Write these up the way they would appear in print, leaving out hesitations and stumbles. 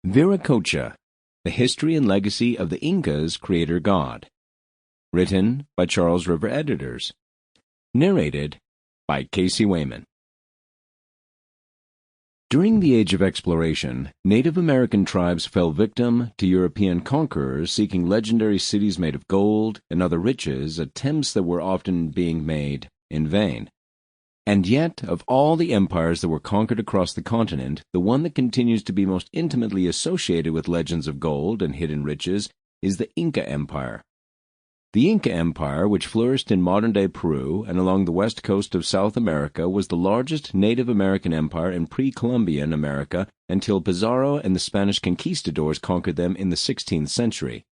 Viracocha, The History and Legacy of the Incas Creator God. Written by Charles River Editors. Narrated by Casey Wayman. During the Age of Exploration, Native American tribes fell victim to European conquerors seeking legendary cities made of gold and other riches, attempts that were often being made in vain. And yet, of all the empires that were conquered across the continent, the one that continues to be most intimately associated with legends of gold and hidden riches is the Inca Empire. The Inca Empire, which flourished in modern-day Peru and along the west coast of South America, was the largest Native American empire in pre-Columbian America until Pizarro and the Spanish conquistadors conquered them in the 16th century.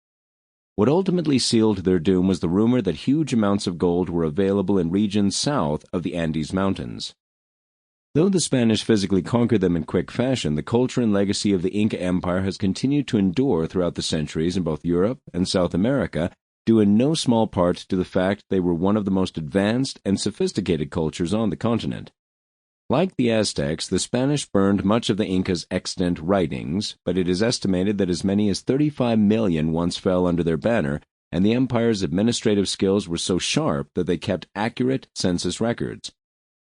What ultimately sealed their doom was the rumor that huge amounts of gold were available in regions south of the Andes Mountains. Though the Spanish physically conquered them in quick fashion, the culture and legacy of the Inca Empire has continued to endure throughout the centuries in both Europe and South America, due in no small part to the fact they were one of the most advanced and sophisticated cultures on the continent. Like the Aztecs, the Spanish burned much of the Incas' extant writings, but it is estimated that as many as 35 million once fell under their banner, and the empire's administrative skills were so sharp that they kept accurate census records.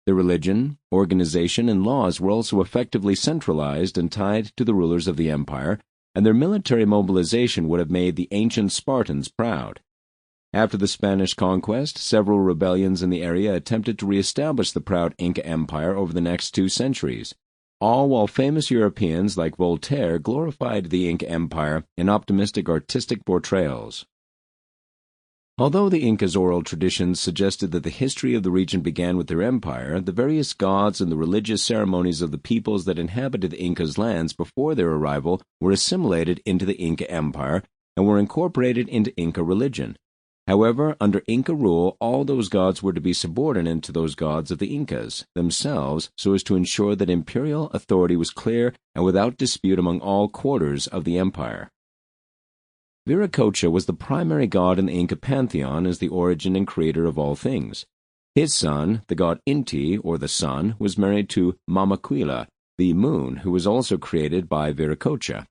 Their religion, organization, and laws were also effectively centralized and tied to the rulers of the empire, and their military mobilization would have made the ancient Spartans proud. After the Spanish conquest, several rebellions in the area attempted to reestablish the proud Inca Empire over the next 2 centuries, all while famous Europeans like Voltaire glorified the Inca Empire in optimistic artistic portrayals. Although the Incas' oral traditions suggested that the history of the region began with their empire, the various gods and the religious ceremonies of the peoples that inhabited the Incas' lands before their arrival were assimilated into the Inca Empire and were incorporated into Inca religion. However, under Inca rule, all those gods were to be subordinate to those gods of the Incas themselves, so as to ensure that imperial authority was clear and without dispute among all quarters of the empire. Viracocha was the primary god in the Inca pantheon as the origin and creator of all things. His son, the god Inti, or the sun, was married to Mamaquila, the moon, who was also created by Viracocha.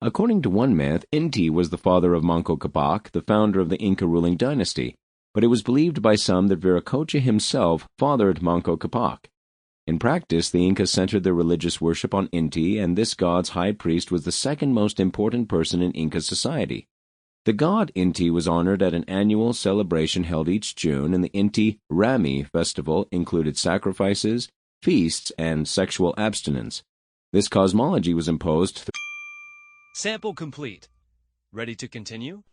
According to one myth, Inti was the father of Manco Capac, the founder of the Inca ruling dynasty, but it was believed by some that Viracocha himself fathered Manco Capac. In practice, the Incas centered their religious worship on Inti, and this god's high priest was the second most important person in Inca society. The god Inti was honored at an annual celebration held each June, and the Inti Rami festival included sacrifices, feasts, and sexual abstinence. This cosmology was imposed Sample complete. Ready to continue?